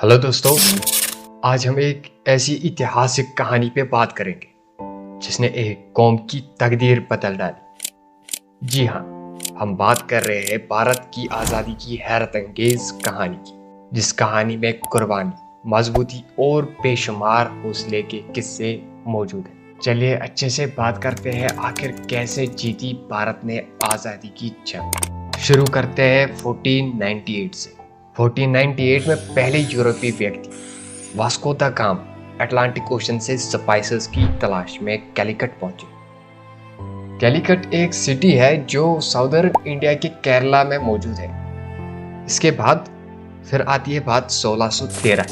Hello दोस्तों, आज हम एक ऐसी ऐतिहासिक कहानी पे बात करेंगे जिसने एक कौम की तकदीर बदल डाली। जी हाँ, हम बात कर रहे हैं भारत की आज़ादी की हैरत अंगेज कहानी की, जिस कहानी में कुर्बानी, मजबूती और बेशुमार हौसले के किस्से मौजूद हैं। चलिए अच्छे से बात करते हैं आखिर कैसे जीती भारत ने आज़ादी की जंग। शुरू करते हैं 1498 से। 1498 में पहले यूरोपीय व्यक्ति Vasco the gamma Atlantic ocean से स्पाइसेस की तलाश में कैलिकट पहुंचे। कैलिकट एक सिटी है जो साउदर्न इंडिया के केरला में मौजूद है। इसके बाद फिर आती है बात 1613।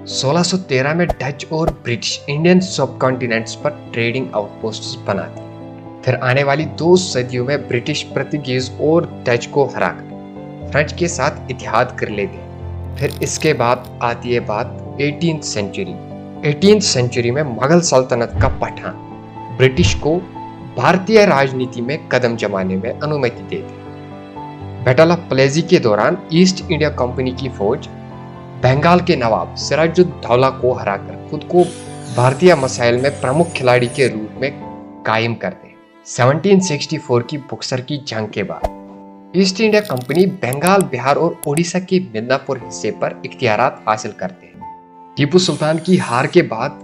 1613 में डच और ब्रिटिश इंडियन सब कॉन्टिनेंट्स पर ट्रेडिंग आउटपोस्ट बनाती। फिर आने वाली 2 सदियों में ब्रिटिश, पुर्तगीज और डच को हराकर फ्रेंच के साथ इत्तेहाद कर लेते। फिर इसके बाद आती है बात 18th सेंचुरी। 18th सेंचुरी में मुगल सल्तनत का पठान ब्रिटिश को भारतीय राजनीति में कदम जमाने में अनुमति देते। बैटल ऑफ प्लेजी के दौरान ईस्ट इंडिया कंपनी की फौज बंगाल के नवाब सिराजुद्दौला को हराकर खुद को भारतीय मसाइल में प्रमुख खिलाड़ी के रूप में कायम करते। 1764 की बक्सर की जंग के बाद East India Company Bengal, Bihar और ओडिशा के मिदनापुर हिस्से पर इख्तियारात हासिल करते हैं। टीपू सुल्तान की हार के बाद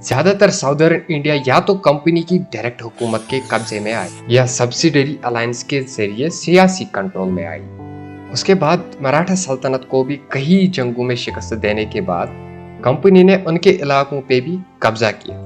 ज्यादातर साउदर्न इंडिया या तो कंपनी की डायरेक्ट हुकूमत के कब्जे में आई या सब्सिडरी अलायंस के जरिए सियासी कंट्रोल में आई। उसके बाद मराठा सल्तनत को भी कई जंगों में शिकस्त देने के बाद कंपनी ने उनके इलाकों पे भी कब्जा किया।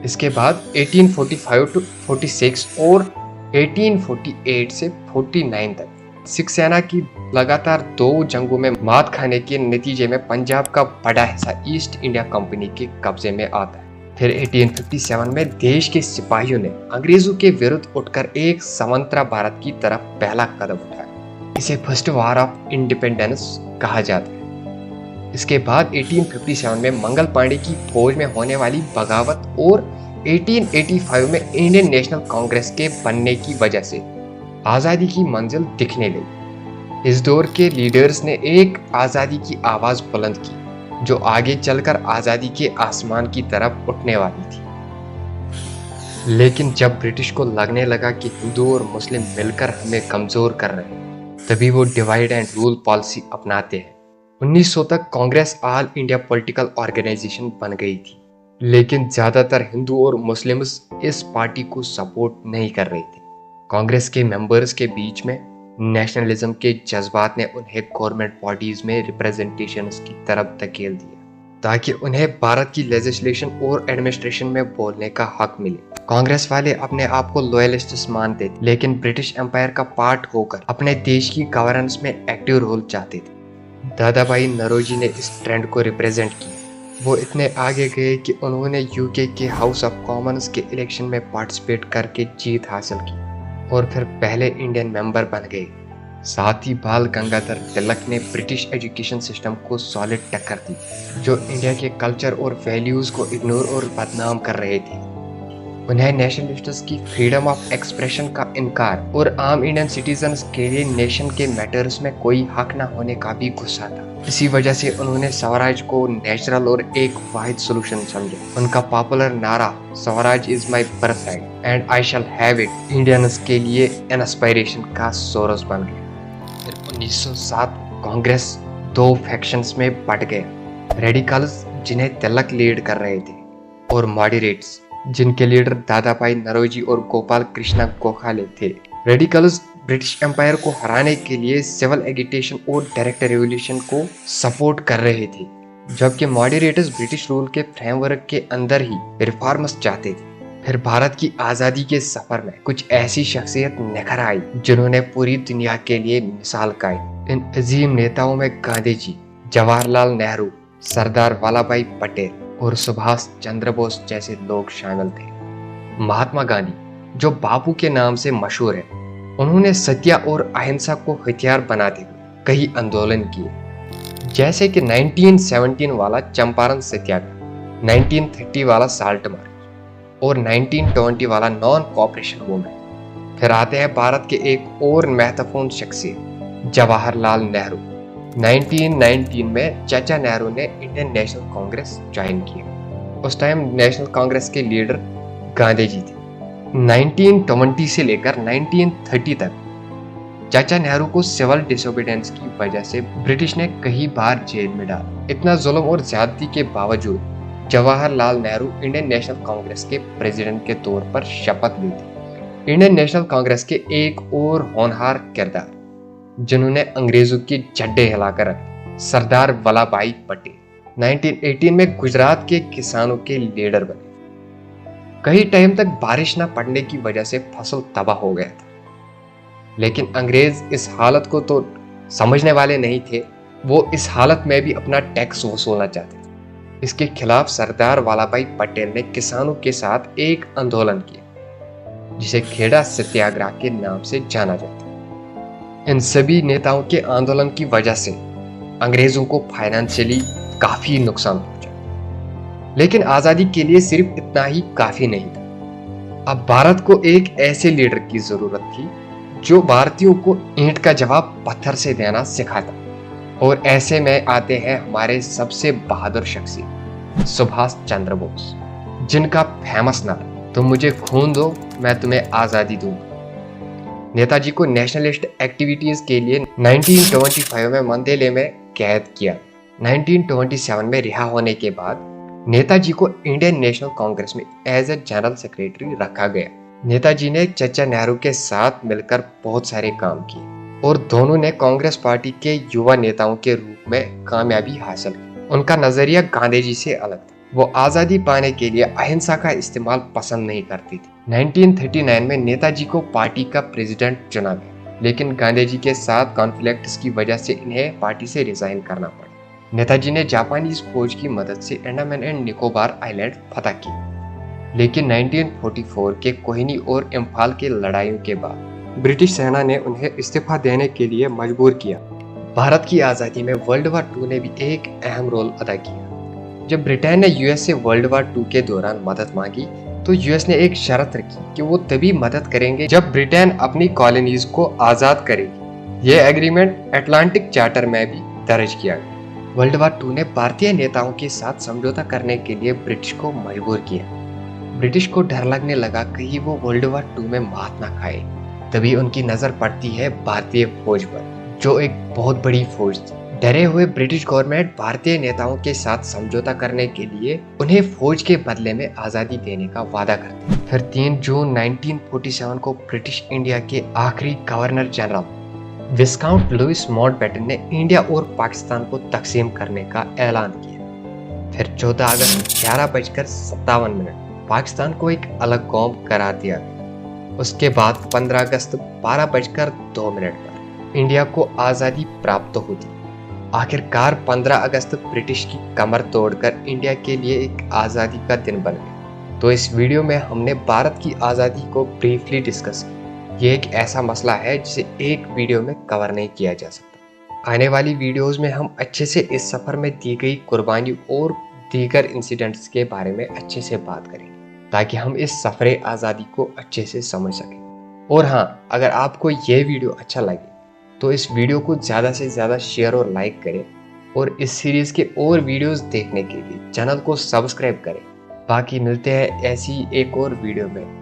इसके बाद 1845 to 46 और 1848 से 49 तक सिख सेना की लगातार 2 जंगों में मात खाने के नतीजे में पंजाब का बड़ा हिस्सा ईस्ट इंडिया कंपनी के कब्जे में आता है। फिर 1857 में देश के सिपाहियों ने अंग्रेजों के विरुद्ध उठकर एक स्वतंत्र भारत की तरफ पहला कदम उठाया। इसे फर्स्ट वॉर ऑफ इंडिपेंडेंस कहा जाता है। इसके बाद 1857 में मंगल पांडे की फौज में होने वाली बगावत और 1885 में इंडियन नेशनल कांग्रेस के बनने की वजह से आज़ादी की मंजिल दिखने लगी। इस दौर के लीडर्स ने एक आज़ादी की आवाज़ बुलंद की जो आगे चलकर आज़ादी के आसमान की तरफ उठने वाली थी। लेकिन जब ब्रिटिश को लगने लगा कि हिंदू और मुस्लिम मिलकर हमें कमज़ोर कर रहे हैं, तभी वो डिवाइड एंड रूल पॉलिसी अपनाते हैं। 1900 तक Congress All India political organisation बन गई थी, लेकिन ज्यादातर हिंदू और मुस्लिम्स इस पार्टी को सपोर्ट नहीं कर रहे थे। कांग्रेस के मेंबर्स के बीच में नेशनलिज्म के जज्बात ने उन्हें गवर्नमेंट बॉडीज में रिप्रेजेंटेशन की तरफ धकेल दिया ताकि उन्हें भारत की लेजिस्लेशन और एडमिनिस्ट्रेशन में बोलने का हक मिले। कांग्रेस वाले अपने आप को लॉयलिस्ट्स मानते थे, लेकिन ब्रिटिश एम्पायर का पार्ट होकर अपने देश की गवर्नेंस में एक्टिव रोल चाहते थे। दादा भाई नौरोजी ने इस ट्रेंड को रिप्रेजेंट किया। वो इतने आगे गए कि उन्होंने यूके के हाउस ऑफ कॉमन्स के इलेक्शन में पार्टिसिपेट करके जीत हासिल की और फिर पहले इंडियन मेंबर बन गए। साथ ही बाल गंगाधर तिलक ने ब्रिटिश एजुकेशन सिस्टम को सॉलिड टक्कर दी, जो इंडिया के कल्चर और वैल्यूज को इग्नोर और बदनाम कर रहे थे। उन्हें नेशनलिस्ट्स की फ्रीडम ऑफ एक्सप्रेशन का इनकार और आम इंडियन सिटीजन्स के लिए नेशन के मैटर्स में कोई हक न होने का भी गुस्सा था। इसी वजह से उन्होंने स्वराज को नेचुरल और एक वाहिद सोल्यूशन समझा। उनका पॉपुलर नारा Swaraj is my birthright and I shall have it Indians के लिए एन एस्पायरेशन का सोर्स बन गया। फिर 1907 कांग्रेस 2 फैक्शंस में बट गया। रेडिकल्स जिन्हें तिलक लीड कर रहे थे और मॉडरेट्स जिनके लीडर दादा भाई नौरोजी और गोपाल कृष्णा गोखले थे। रेडिकल्स ब्रिटिश एम्पायर को हराने के लिए सिविल एगिटेशन और डायरेक्ट रेवोल्यूशन को सपोर्ट कर रहे थे, जबकि मॉडरेटर्स ब्रिटिश रूल के फ्रेमवर्क के अंदर ही रिफॉर्म्स चाहते थे। फिर भारत की आज़ादी के सफर में कुछ ऐसी शख्सियत निखर आई जिन्होंने पूरी दुनिया के लिए मिसाल कायम। इन अजीम नेताओं में गांधी जी, जवाहरलाल नेहरू, सरदार वल्लभ भाई पटेल और सुभाष चंद्र बोस जैसे लोग शामिल थे। महात्मा गांधी, जो बापू के नाम से मशहूर है, उन्होंने सत्य और अहिंसा को हथियार बनाते हुए कई आंदोलन किए, जैसे कि 1917 वाला चंपारण सत्याग्रह, 1930 वाला साल्ट मार्च और 1920 वाला नॉन कोऑपरेशन मूवमेंट। फिर आते हैं भारत के एक और महत्वपूर्ण शख्सियत जवाहरलाल नेहरू, 1919 में चाचा नेहरू ने इंडियन नेशनल कांग्रेस ज्वाइन किया। उस टाइम नेशनल कांग्रेस के लीडर गांधी जी थे। 1920 से लेकर 1930 तक चाचा नेहरू को सिविल डिसोबीडियंस की वजह से ब्रिटिश ने कई बार जेल में डाला। इतना जुल्म और ज्यादती के बावजूद जवाहरलाल नेहरू इंडियन नेशनल कांग्रेस के प्रेसिडेंट के तौर पर शपथ ली थी। इंडियन नेशनल कांग्रेस के एक और होनहार किरदार जिन्होंने अंग्रेजों के झंडे हिलाकर रखे, सरदार वल्लभ भाई पटेल 1918 में गुजरात के किसानों के लीडर बने। कई टाइम तक बारिश न पड़ने की वजह से फसल तबाह हो गया था, लेकिन अंग्रेज इस हालत को तो समझने वाले नहीं थे। वो इस हालत में भी अपना टैक्स वसूलना चाहते थे। इसके खिलाफ सरदार वल्लभ भाई पटेल ने किसानों के साथ एक आंदोलन किया जिसे खेड़ा सत्याग्रह के नाम से जाना जाता है। इन सभी नेताओं के आंदोलन की वजह से अंग्रेजों को फाइनेंशियली काफी नुकसान पहुंचा, लेकिन आजादी के लिए सिर्फ इतना ही काफी नहीं था। अब भारत को एक ऐसे लीडर की जरूरत थी जो भारतीयों को ईंट का जवाब पत्थर से देना सिखाता। और ऐसे में आते हैं हमारे सबसे बहादुर शख्सियत सुभाष चंद्र बोस, जिनका फेमस नारा तुम मुझे खून दो मैं तुम्हें आजादी दूंगा। नेताजी को नेशनलिस्ट एक्टिविटीज के लिए 1925 में मंदेले में कैद किया। 1927 में रिहा होने के बाद नेताजी को इंडियन नेशनल कांग्रेस में एज ए जनरल सेक्रेटरी रखा गया। नेताजी ने चाचा नेहरू के साथ मिलकर बहुत सारे काम किए और दोनों ने कांग्रेस पार्टी के युवा नेताओं के रूप में कामयाबी हासिल की। उनका नजरिया गांधी जी से अलग था। वो आजादी पाने के लिए अहिंसा का इस्तेमाल पसंद नहीं करती थी। 1939 में नेताजी को पार्टी का प्रेसिडेंट चुना गया, लेकिन गांधी जी के साथ कॉन्फ्लिक्ट्स की वजह से इन्हें पार्टी से रिजाइन करना पड़ा। नेताजी ने जापानीज फौज की मदद से अंडमान एंड निकोबार आइलैंड फतह की, लेकिन 1944 के कोहिनी और इम्फाल के लड़ाइयों के बाद ब्रिटिश सेना ने उन्हें इस्तीफा देने के लिए मजबूर किया। भारत की आज़ादी में वर्ल्ड वार 2 ने भी एक अहम रोल अदा किया। जब ब्रिटेन ने यूएस से वर्ल्ड वार 2 के दौरान मदद मांगी तो यूएस ने एक शर्त रखी कि वो तभी मदद करेंगे जब ब्रिटेन अपनी कॉलोनीज को आज़ाद करेगी। यह एग्रीमेंट अटलांटिक चार्टर में भी दर्ज किया गया। वर्ल्ड वार 2 ने भारतीय नेताओं के साथ समझौता करने के लिए ब्रिटिश को मजबूर किया। ब्रिटिश को डर लगने लगा कहीं वो वर्ल्ड वार 2 में मात ना खाए। तभी उनकी नजर पड़ती है भारतीय फौज पर, जो एक बहुत बड़ी फौज थी। डरे हुए ब्रिटिश गवर्नमेंट भारतीय नेताओं के साथ समझौता करने के लिए उन्हें फौज के बदले में आजादी देने का वादा करती। फिर 3 जून 1947 को ब्रिटिश इंडिया के आखिरी गवर्नर जनरल विस्काउंट लुइस माउंटबेटन ने इंडिया और पाकिस्तान को तकसीम करने का ऐलान किया। फिर 14 अगस्त 11:57 पाकिस्तान को एक अलग कौम करार दिया गया। उसके बाद 15 अगस्त 12:02 पर इंडिया को आज़ादी प्राप्त होती। आखिरकार 15 अगस्त ब्रिटिश की कमर तोड़कर इंडिया के लिए एक आज़ादी का दिन बन गया। तो इस वीडियो में हमने भारत की आज़ादी को ब्रीफली डिस्कस किया। ये एक ऐसा मसला है जिसे एक वीडियो में कवर नहीं किया जा सकता। आने वाली वीडियोस में हम अच्छे से इस सफ़र में दी गई कुर्बानी और दीगर इंसिडेंट्स के बारे में अच्छे से बात करेंगे, ताकि हम इस सफ़र आज़ादी को अच्छे से समझ सकें। और हाँ, अगर आपको ये वीडियो अच्छा लगे तो इस वीडियो को ज़्यादा से ज़्यादा शेयर और लाइक करें, और इस सीरीज़ के और वीडियोस देखने के लिए चैनल को सब्सक्राइब करें। बाकी मिलते हैं ऐसी एक और वीडियो में।